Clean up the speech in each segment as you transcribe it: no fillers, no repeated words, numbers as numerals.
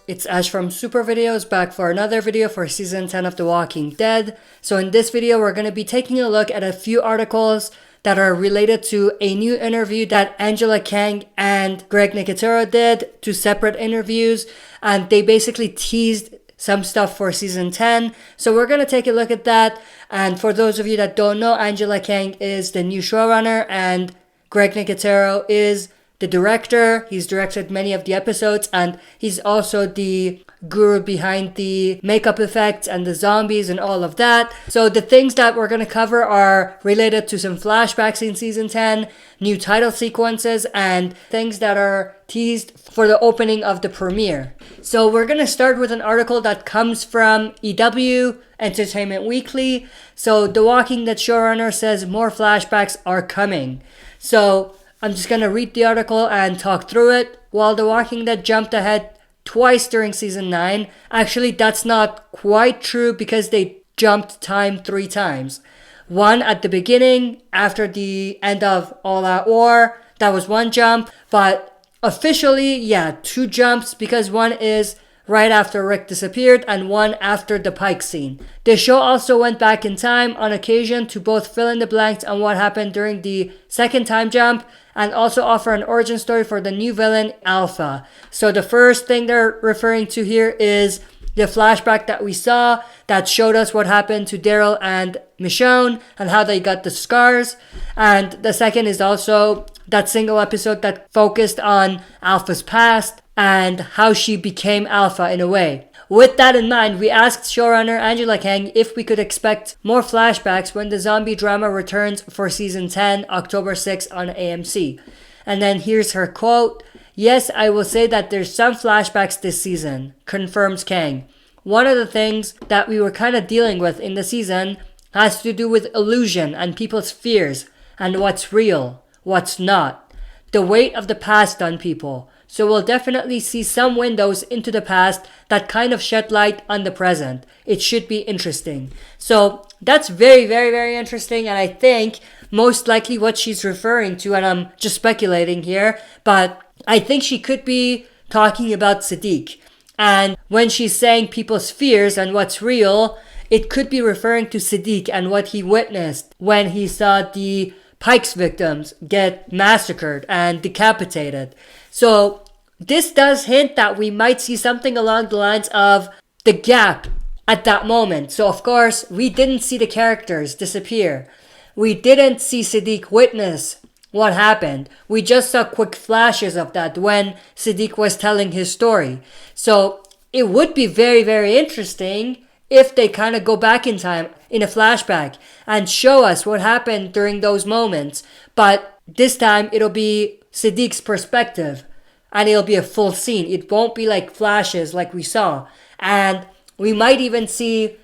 It's Ash from Super Videos back for another video for Season 10 of The Walking Dead. So in this video, we're going to be taking a look at a few articles that are related to a new interview that Angela Kang and Greg Nicotero did, two separate interviews, and they basically teased some stuff for Season 10. So we're going to take a look at that. And for those of you that don't know, Angela Kang is the new showrunner and Greg Nicotero is the director. He's directed many of the episodes, and he's also the guru behind the makeup effects and the zombies and all of that. So the things that we're going to cover are related to some flashbacks in Season 10, new title sequences, and things that are teased for the opening of the premiere. So we're going to start with an article that comes from EW, Entertainment Weekly. So The Walking Dead showrunner says more flashbacks are coming. So I'm just going to read the article and talk through it. While The Walking Dead jumped ahead twice during Season 9, actually that's not quite true because they jumped time 3 times. One at the beginning, after the end of All Out War, that was one jump. But officially, yeah, 2 jumps because one is right after Rick disappeared and one after the Pike scene. The show also went back in time on occasion to both fill in the blanks on what happened during the second time jump and also offer an origin story for the new villain, Alpha. So the first thing they're referring to here is the flashback that we saw that showed us what happened to Daryl and Michonne and how they got the scars. And the second is also that single episode that focused on Alpha's past and how she became Alpha in a way. With that in mind, we asked showrunner Angela Kang if we could expect more flashbacks when the zombie drama returns for Season 10, October 6 on AMC. And then here's her quote: "Yes, I will say that there's some flashbacks this season," confirms Kang. "One of the things that we were kind of dealing with in the season has to do with illusion and people's fears and what's real, what's not. The weight of the past on people. So we'll definitely see some windows into the past that kind of shed light on the present. It should be interesting." So that's very, very, very interesting. And I think most likely what she's referring to, and I'm just speculating here, but I think she could be talking about Siddiq. And when she's saying people's fears and what's real, it could be referring to Siddiq and what he witnessed when he saw the Pike's victims get massacred and decapitated. So this does hint that we might see something along the lines of the gap at that moment. So of course, we didn't see the characters disappear. We didn't see Siddiq witness what happened. We just saw quick flashes of that when Siddiq was telling his story. So it would be very, very interesting if they kind of go back in time in a flashback and show us what happened during those moments. But this time it'll be Siddiq's perspective and it'll be a full scene. It won't be like flashes like we saw. And we might even see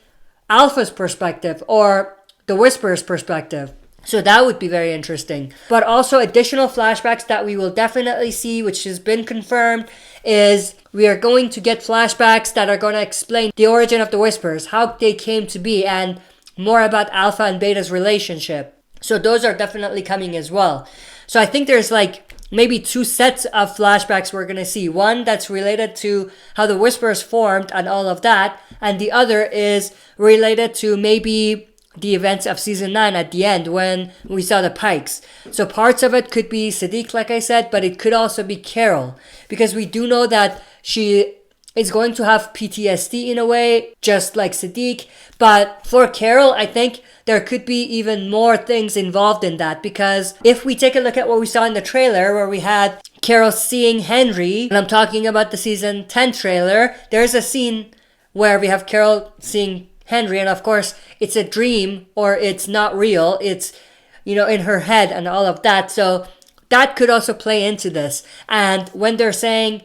Alpha's perspective or the Whisperer's perspective. So that would be very interesting. But also additional flashbacks that we will definitely see, which has been confirmed, is we are going to get flashbacks that are going to explain the origin of the Whisperers, how they came to be, and more about Alpha and Beta's relationship. So those are definitely coming as well. So I think there's like maybe 2 sets of flashbacks we're going to see. One that's related to how the Whisperers formed and all of that. And the other is related to maybe the events of Season 9 at the end when we saw the Pikes. So parts of it could be Siddiq, like I said, but it could also be Carol. Because we do know that she is going to have PTSD in a way, just like Siddiq. But for Carol, I think there could be even more things involved in that. Because if we take a look at what we saw in the trailer, where we had Carol seeing Henry, and I'm talking about the Season 10 trailer, there's a scene where we have Carol seeing Henry, and of course it's a dream or it's not real, it's in her head and all of that. So that could also play into this. And when they're saying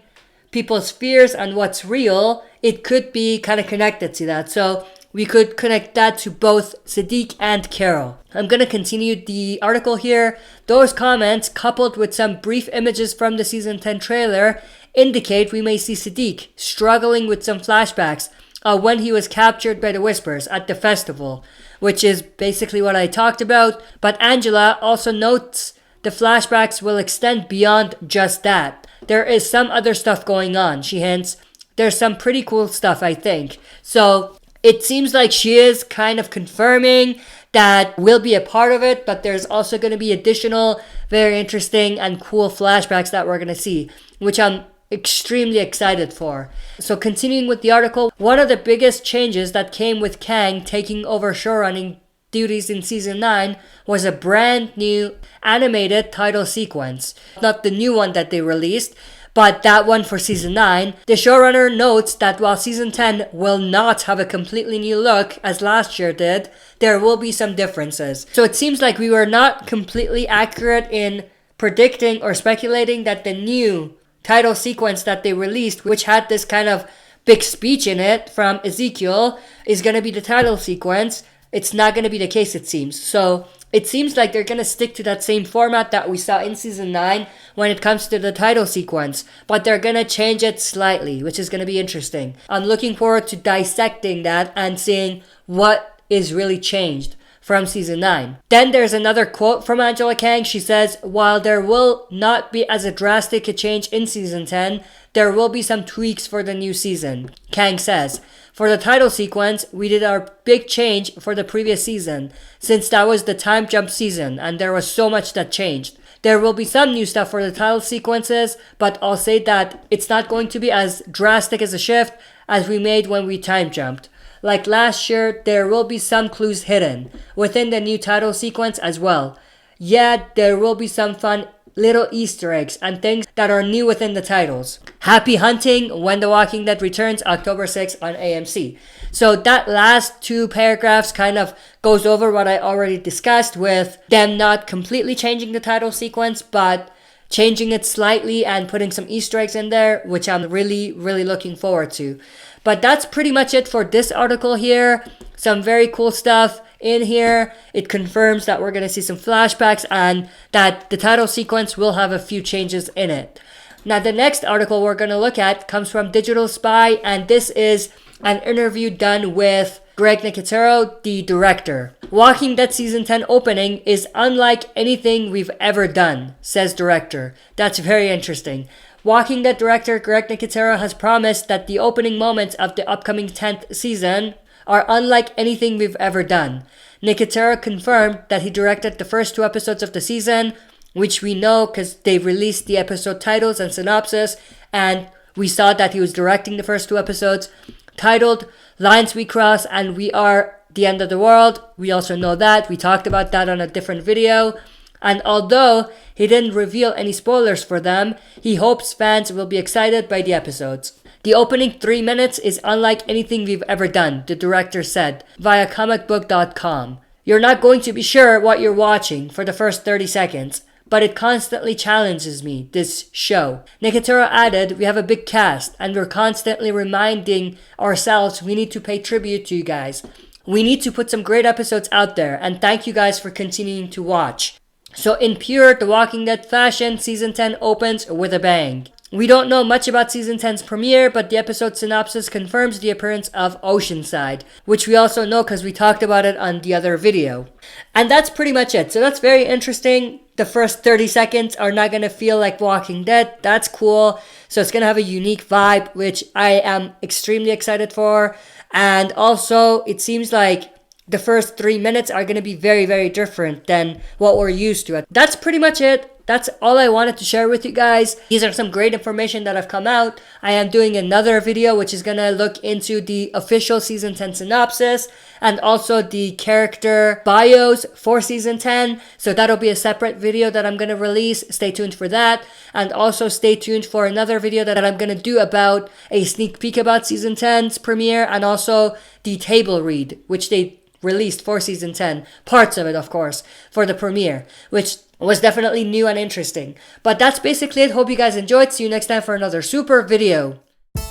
people's fears and what's real, it could be kind of connected to that. So we could connect that to both Siddiq and Carol. I'm going to continue the article here. Those comments, coupled with some brief images from the Season 10 trailer, indicate we may see Siddiq struggling with some flashbacks when he was captured by the Whisperers at the festival, which is basically what I talked about. But Angela also notes the flashbacks will extend beyond just that. There is some other stuff going on, she hints. there's some pretty cool stuff, I think. So it seems like she is kind of confirming that we'll be a part of it, but there's also going to be additional very interesting and cool flashbacks that we're going to see, which I'm extremely excited for. So continuing with the article, one of the biggest changes that came with Kang taking over showrunning duties in season 9 was a brand new animated title sequence. Not the new one that they released, but that one for season 9. The showrunner notes that while season 10 will not have a completely new look as last year did, there will be some differences. So it seems like we were not completely accurate in predicting or speculating that the new title sequence that they released, which had this kind of big speech in it from Ezekiel, is going to be the title sequence. It's not going to be the case, it seems. So it seems like they're going to stick to that same format that we saw in season 9 when it comes to the title sequence, but they're going to change it slightly, which is going to be interesting. I'm looking forward to dissecting that and seeing what is really changed from season 9. Then there's another quote from Angela Kang. She says, while there will not be as drastic a change in season 10, there will be some tweaks for the new season. Kang says, for the title sequence, we did our big change for the previous season, since that was the time jump season and there was so much that changed. There will be some new stuff for the title sequences, but I'll say that it's not going to be as drastic as a shift as we made when we time jumped. Like last year, there will be some clues hidden within the new title sequence as well. Yeah, there will be some fun little Easter eggs and things that are new within the titles. Happy hunting when The Walking Dead returns October 6th on AMC. So that last two paragraphs kind of goes over what I already discussed with them not completely changing the title sequence, but changing it slightly and putting some Easter eggs in there, which I'm really looking forward to. But that's pretty much it for this article here. Some very cool stuff in here. It confirms that we're going to see some flashbacks and that the title sequence will have a few changes in it. Now, the next article we're going to look at comes from Digital Spy, and this is an interview done with Greg Nicotero, the director. Walking Dead Season 10 opening is unlike anything we've ever done, says director. That's very interesting. Walking Dead director Greg Nicotero has promised that the opening moments of the upcoming 10th season are unlike anything we've ever done. Nicotero confirmed that he directed the first 2 episodes of the season, which we know because they've released the episode titles and synopsis, and we saw that he was directing the first 2 episodes, titled Lines We Cross and We Are the End of the World. We also know that. We talked about that on a different video. And although he didn't reveal any spoilers for them, he hopes fans will be excited by the episodes. The opening 3 minutes is unlike anything we've ever done, the director said, via comicbook.com. You're not going to be sure what you're watching for the first 30 seconds, but it constantly challenges me, this show. Nicotero added, we have a big cast, and we're constantly reminding ourselves we need to pay tribute to you guys. We need to put some great episodes out there, and thank you guys for continuing to watch. So in pure The Walking Dead fashion, Season 10 opens with a bang. We don't know much about Season 10's premiere, but the episode synopsis confirms the appearance of Oceanside, which we also know because we talked about it on the other video. And that's pretty much it. So that's very interesting. The first 30 seconds are not going to feel like Walking Dead. That's cool. So it's going to have a unique vibe, which I am extremely excited for. And also, it seems like the first 3 minutes are going to be very different than what we're used to. That's pretty much it. That's all I wanted to share with you guys. These are some great information that have come out. I am doing another video which is going to look into the official Season 10 synopsis and also the character bios for Season 10. So that'll be a separate video that I'm going to release. Stay tuned for that. And also stay tuned for another video that I'm going to do about a sneak peek about Season 10's premiere and also the table read, which they released for Season 10. Parts of it, of course, for the premiere, which was definitely new and interesting. But that's basically it. Hope you guys enjoyed. See you next time for another super video.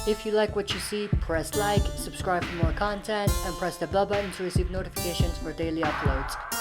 If you like what you see, press like, subscribe for more content, and press the bell button to receive notifications for daily uploads.